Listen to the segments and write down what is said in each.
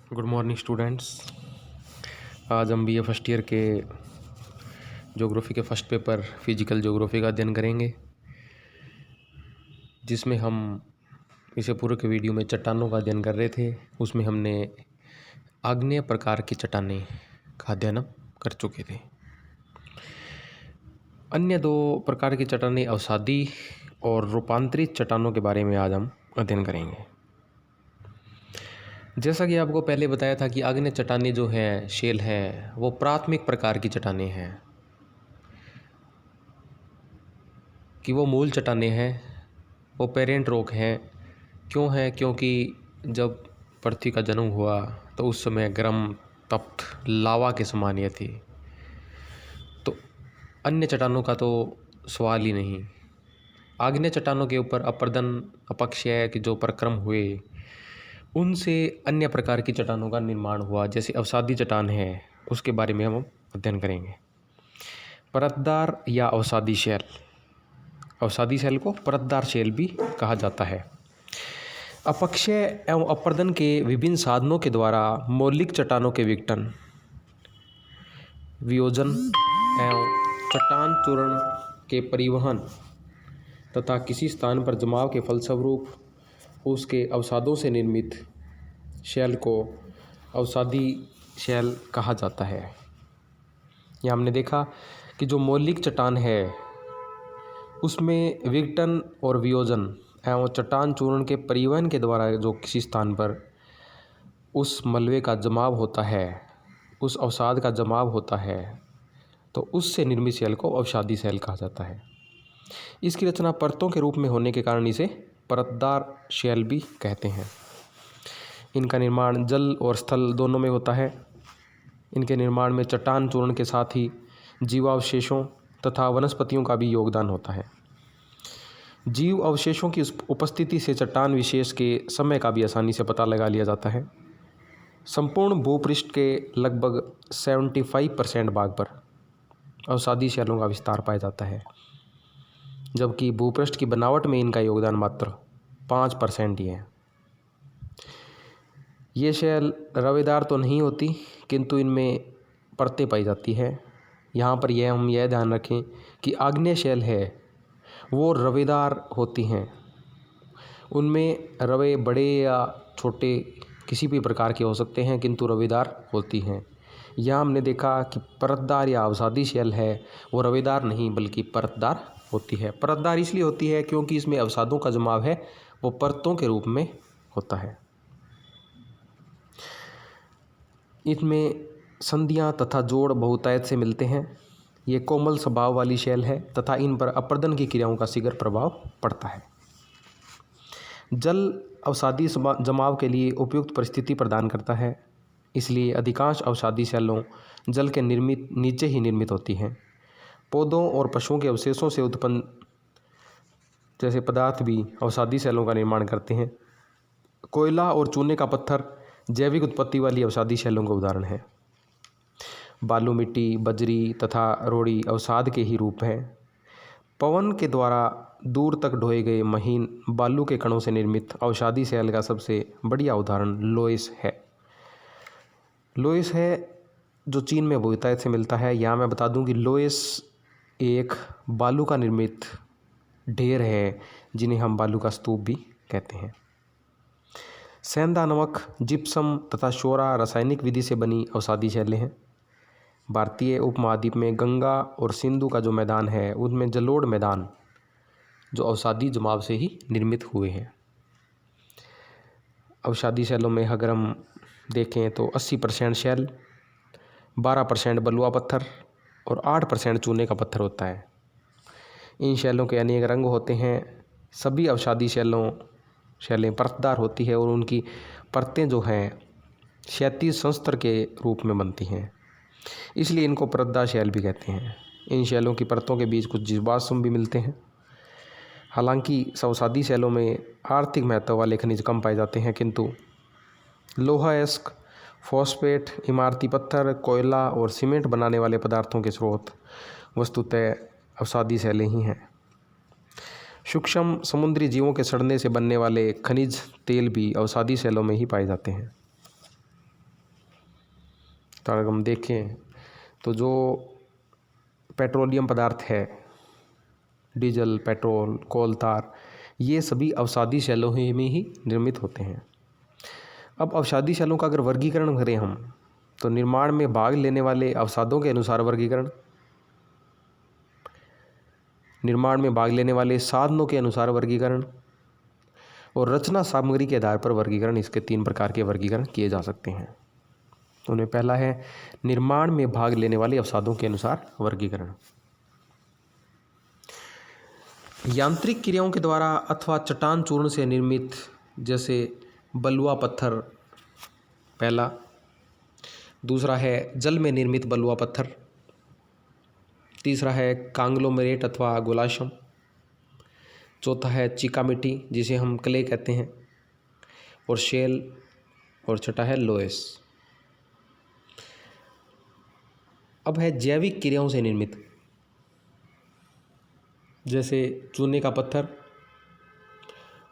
Good morning students. आज हम BA first year के ज्योग्राफी के फर्स्ट पेपर फिजिकल ज्योग्राफी का अध्ययन करेंगे, जिसमें हम इसे पूरे के वीडियो में चट्टानों का अध्ययन कर रहे थे। उसमें हमने आग्नेय प्रकार की चट्टानें का अध्ययन कर चुके थे। अन्य दो प्रकार की चट्टानें अवसादी और रूपांतरित चट्टानों के बारे में आज हम अध्ययन करेंगे। जैसा कि आपको पहले बताया था कि आग्नेय चट्टानें जो हैं, शेल हैं, वो प्राथमिक प्रकार की चट्टानें हैं, कि वो मूल चट्टानें हैं, वो पेरेंट रॉक हैं। क्यों हैं? क्योंकि जब पृथ्वी का जन्म हुआ तो उस समय गर्म तप्त लावा के समान ये थी, तो अन्य चट्टानों का तो सवाल ही नहीं। आग्नेय चट्टानों के ऊपर अपर्दन अपक्षय के जो प्रक्रम हुए, उनसे अन्य प्रकार की चट्टानों का निर्माण हुआ, जैसे अवसादी चट्टान है, उसके बारे में हम अध्ययन करेंगे। परतदार या अवसादी शैल, अवसादी शैल को परतदार शैल भी कहा जाता है। अपक्षय एवं अपर्दन के विभिन्न साधनों के द्वारा मौलिक चट्टानों के विघटन, वियोजन एवं चट्टान चूर्ण के परिवहन तथा किसी स्थान पर जमाव के फलस्वरूप उसके अवसादों से निर्मित शैल को अवसादी शैल कहा जाता है। यहाँ हमने देखा कि जो मौलिक चट्टान है उसमें विघटन और वियोजन एवं चट्टान चूर्ण के परिवहन के द्वारा जो किसी स्थान पर उस मलबे का जमाव होता है, उस अवसाद का जमाव होता है, तो उससे निर्मित शैल को अवसादी शैल कहा जाता है। इसकी रचना परतों के रूप में होने के कारण इसे परतदार शैल भी कहते हैं। इनका निर्माण जल और स्थल दोनों में होता है। इनके निर्माण में चट्टान चूर्ण के साथ ही जीवावशेषों तथा वनस्पतियों का भी योगदान होता है। जीव अवशेषों की उपस्थिति से चट्टान विशेष के समय का भी आसानी से पता लगा लिया जाता है। संपूर्ण भूपृष्ठ के लगभग 75% भाग पर अवसादी शैलों का विस्तार पाया जाता है, जबकि भूपृष्ठ की बनावट में इनका योगदान मात्र 5% ही है। ये शैल रवेदार तो नहीं होती, किंतु इनमें परतें पाई जाती है। यहाँ पर हम यह ध्यान रखें कि आग्नेय शैल है वो रवेदार होती हैं। उनमें रवे बड़े या छोटे किसी भी प्रकार के हो सकते हैं, किंतु रवेदार होती हैं। यहाँ हमने देखा कि परतदार या अवसादी शैल है वो रवेदार नहीं बल्कि परतदार होती है। परतदार इसलिए होती है क्योंकि इसमें अवसादों का जमाव है वो परतों के रूप में होता है। इसमें संधियाँ तथा जोड़ बहुतायत से मिलते हैं। ये कोमल स्वभाव वाली शैल है तथा इन पर अपर्दन की क्रियाओं का शीघ्र प्रभाव पड़ता है। जल अवसादी जमाव के लिए उपयुक्त परिस्थिति प्रदान करता है, इसलिए अधिकांश अवसादी शैलों जल के नीचे ही निर्मित होती हैं। पौधों और पशुओं के अवशेषों से उत्पन्न जैसे पदार्थ भी अवसादी शैलों का निर्माण करते हैं। कोयला और चूने का पत्थर जैविक उत्पत्ति वाली अवसादी शैलों का उदाहरण है। बालू मिट्टी, बजरी तथा रोड़ी अवसाद के ही रूप हैं। पवन के द्वारा दूर तक ढोए गए महीन बालू के कणों से निर्मित अवसादी शैल का सबसे बढ़िया उदाहरण लोयस है। लोयस है जो चीन में बहुतायत से मिलता है। यहाँ मैं बता दूं कि लोयस एक बालू का निर्मित ढेर है, जिन्हें हम बालू का स्तूप भी कहते हैं। सेंधा नमक, जिप्सम तथा शोरा रासायनिक विधि से बनी अवसादी शैलें हैं। भारतीय उपमहाद्वीप में गंगा और सिंधु का जो मैदान है उनमें जलोढ़ मैदान जो अवसादी जमाव से ही निर्मित हुए हैं। अवसादी शैलों में अगर हम देखें तो 80% शैल, 12% बलुआ पत्थर और 8% चूने का पत्थर होता है। इन शैलों के अनेक रंग होते हैं। सभी अवसादी शैलें परतदार होती है और उनकी परतें जो हैं क्षैतिज संस्तर के रूप में बनती हैं, इसलिए इनको परतदार शैल भी कहते हैं। इन शैलों की परतों के बीच कुछ जीवाश्म भी मिलते हैं। हालांकि अवसादी शैलों में आर्थिक महत्व वाले खनिज कम पाए जाते हैं, किंतु लोहा अयस्क, फॉस्फेट, इमारती पत्थर, कोयला और सीमेंट बनाने वाले पदार्थों के स्रोत वस्तुतः अवसादी शैलें ही हैं। सूक्ष्म समुद्री जीवों के सड़ने से बनने वाले खनिज तेल भी अवसादी शैलों में ही पाए जाते हैं। अगर हम देखें तो जो पेट्रोलियम पदार्थ है, डीजल, पेट्रोल, कोल, तार, ये सभी अवसादी शैलों में ही निर्मित होते हैं। अब अवसादी शैलों का अगर वर्गीकरण करें हम, तो निर्माण में भाग लेने वाले अवसादों के अनुसार वर्गीकरण, निर्माण में भाग लेने वाले साधनों के अनुसार वर्गीकरण और रचना सामग्री के आधार पर वर्गीकरण, इसके 3 प्रकार के वर्गीकरण किए जा सकते हैं। उनमें पहला है निर्माण में भाग लेने वाले अवसादों के अनुसार वर्गीकरण। यांत्रिक क्रियाओं के द्वारा अथवा चट्टान चूर्ण से निर्मित, जैसे बलुआ पत्थर पहला, दूसरा है जल में निर्मित बलुआ पत्थर, तीसरा है कांग्लोमेरेट अथवा गोलाशम, चौथा है चीका मिट्टी जिसे हम क्ले कहते हैं, और शेल, और छठा है लोएस। अब है जैविक क्रियाओं से निर्मित, जैसे चूने का पत्थर,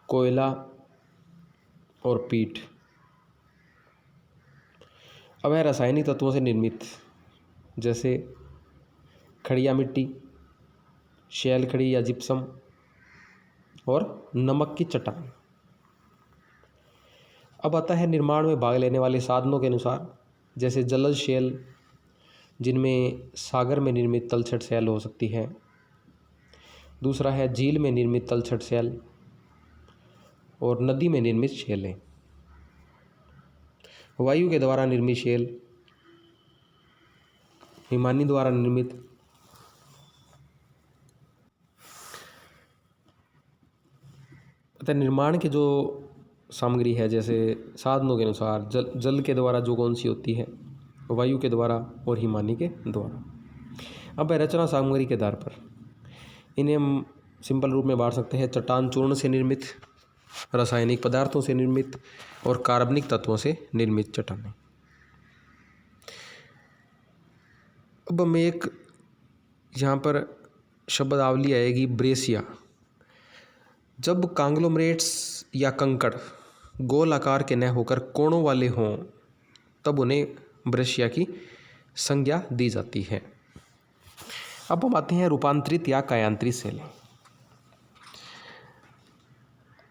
कोयला और पीट। अब है रासायनिक तत्वों से निर्मित, जैसे खड़िया मिट्टी, शैल खड़ी या जिप्सम और नमक की चट्टान। अब आता है निर्माण में भाग लेने वाले साधनों के अनुसार, जैसे जलज शैल जिनमें सागर में निर्मित तलछट शैल हो सकती है, दूसरा है झील में निर्मित तलछट शैल और नदी में निर्मित शैलें। वायु के द्वारा निर्मित शैल, हिमानी द्वारा निर्मित, अतः निर्माण के जो सामग्री है, जैसे साधनों के अनुसार जल के द्वारा जो कौन सी होती है, वायु के द्वारा और हिमानी के द्वारा। अब रचना सामग्री के आधार पर इन्हें हम सिंपल रूप में बांट सकते हैं, चट्टान चूर्ण से निर्मित, रासायनिक पदार्थों से निर्मित और कार्बनिक तत्वों से निर्मित चट्टानें। अब हमें एक यहाँ पर शब्दावली आएगी ब्रेसिया। जब कांग्लोमरेट्स या कंकड़ गोल आकार के न होकर कोणों वाले हों, तब उन्हें ब्रेसिया की संज्ञा दी जाती है। अब हम आते हैं रूपांतरित या कायांतरित शैलें।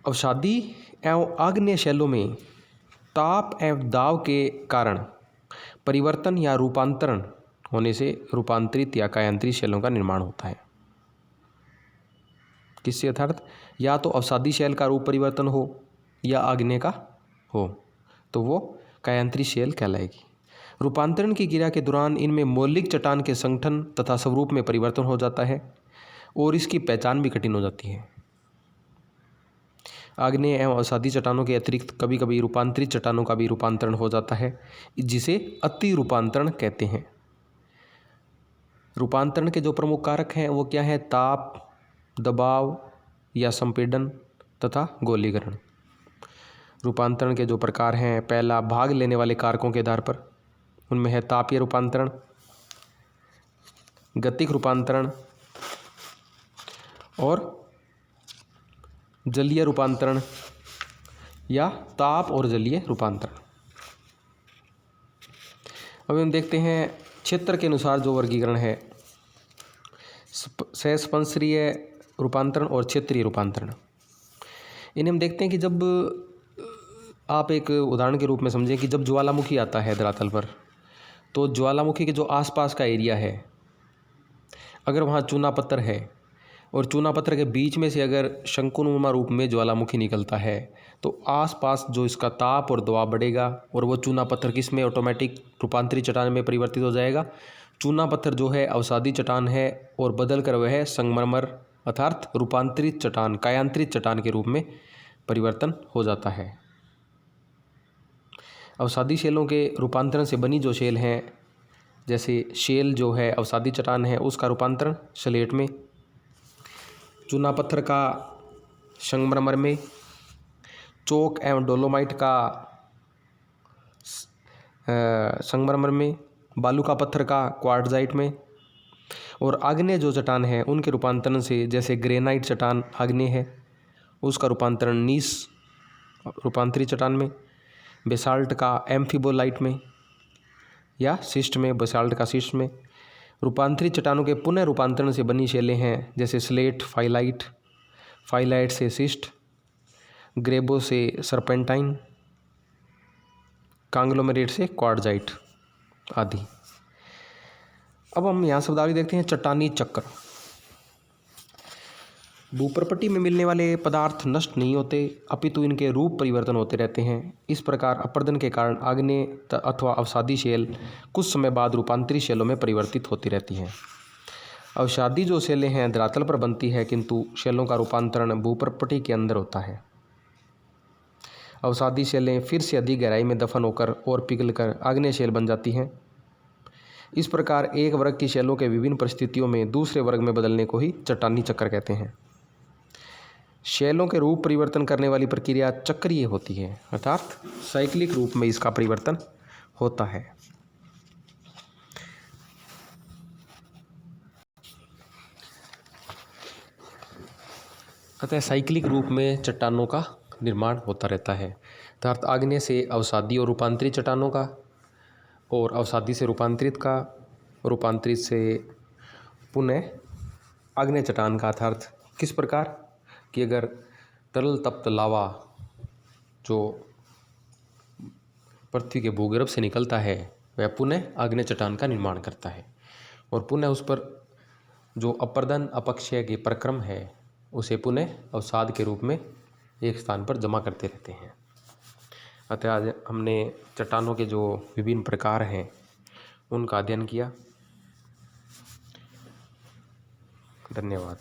अवसादी एवं आग्नेय शैलों में ताप एवं दाब के कारण परिवर्तन या रूपांतरण होने से रूपांतरित या कायांतरित शैलों का निर्माण होता है। किससे? अर्थात या तो अवसादी शैल का रूप परिवर्तन हो या आग्नेय का हो, तो वो कायांतरित शैल कहलाएगी। रूपांतरण की क्रिया के दौरान इनमें मौलिक चट्टान के संगठन तथा स्वरूप में परिवर्तन हो जाता है और इसकी पहचान भी कठिन हो जाती है। आग्नेय एवं अवसादी चट्टानों के अतिरिक्त कभी कभी रूपांतरित चट्टानों का भी रूपांतरण हो जाता है, जिसे अति रूपांतरण कहते हैं। रूपांतरण के जो प्रमुख कारक हैं वो क्या है? ताप, दबाव या संपीड़न तथा गोलीकरण। रूपांतरण के जो प्रकार हैं, पहला भाग लेने वाले कारकों के आधार पर, उनमें है तापीय रूपांतरण, गतिक रूपांतरण और जलीय रूपांतरण या ताप और जलीय रूपांतरण। अब हम देखते हैं क्षेत्र के अनुसार जो वर्गीकरण है, सहस्पर्शीय रूपांतरण और क्षेत्रीय रूपांतरण। इन्हें हम देखते हैं कि जब आप एक उदाहरण के रूप में समझें कि जब ज्वालामुखी आता है धरातल पर, तो ज्वालामुखी के जो आसपास का एरिया है, अगर वहाँ चूना पत्थर है और चूना पत्थर के बीच में से अगर शंकुनुमा रूप में ज्वालामुखी निकलता है, तो आसपास जो इसका ताप और दबाव बढ़ेगा और वो चूना पत्थर किस में ऑटोमेटिक रूपांतरित चट्टान में परिवर्तित हो जाएगा। चूना पत्थर जो है अवसादी चट्टान है और बदल कर वह संगमरमर अर्थात रूपांतरित चट्टान, कायांतरित चट्टान के रूप में परिवर्तन हो जाता है। अवसादी शैलों के रूपांतरण से बनी जो शैल हैं, जैसे शेल जो है अवसादी चट्टान है, उसका रूपांतरण स्लेट में, चूना पत्थर का संगमरमर में, चोक एवं डोलोमाइट का संगमरमर में, बालू का पत्थर का क्वार्टजाइट में, और आग्नेय जो चट्टान है उनके रूपांतरण से, जैसे ग्रेनाइट चट्टान आग्नेय है, उसका रूपांतरण नीस रूपांतरित चट्टान में, बेसाल्ट का एम्फिबोलाइट में, या शिस्ट में, बसाल्ट का शिस्ट में। रूपांतरित चट्टानों के पुनः रूपांतरण से बनी शैलें हैं जैसे स्लेट, फाइलाइट, फाइलाइट से शिस्ट, ग्रेबो से सरपेंटाइन, कांग्लोमेरेट से क्वार्टजाइट आदि। अब हम यहाँ शब्दावली देखते हैं। चट्टानी चक्र। भूप्रपट्टी में मिलने वाले पदार्थ नष्ट नहीं होते, अपितु इनके रूप परिवर्तन होते रहते हैं। इस प्रकार अपरदन के कारण आग्नेय अथवा अवसादी शैल कुछ समय बाद रूपांतरित शैलों में परिवर्तित होती रहती हैं। अवसादी जो शैलें हैं धरातल पर बनती है, किंतु शैलों का रूपांतरण भूप्रपट्टी के अंदर होता है। अवसादी शैलें फिर से अधिक गहराई में दफन होकर और पिघलकर आग्नेय शैल बन जाती हैं। इस प्रकार एक वर्ग की शैलों के विभिन्न परिस्थितियों में दूसरे वर्ग में बदलने को ही चट्टानी चक्र कहते हैं। शैलों के रूप परिवर्तन करने वाली प्रक्रिया चक्रीय होती है, अर्थात साइक्लिक रूप में इसका परिवर्तन होता है। अतः साइक्लिक रूप में चट्टानों का निर्माण होता रहता है, अर्थात आग्नेय से अवसादी और रूपांतरित चट्टानों का, और अवसादी से रूपांतरित का, रूपांतरित से पुनः आग्नेय चट्टान का। अर्थात किस प्रकार कि अगर तरल तप्त लावा जो पृथ्वी के भूगर्भ से निकलता है वह पुनः आग्नेय चट्टान का निर्माण करता है, और पुनः उस पर जो अपर्दन अपक्षय के प्रक्रम है उसे पुनः अवसाद के रूप में एक स्थान पर जमा करते रहते हैं। अतः आज हमने चट्टानों के जो विभिन्न प्रकार हैं उनका अध्ययन किया। धन्यवाद।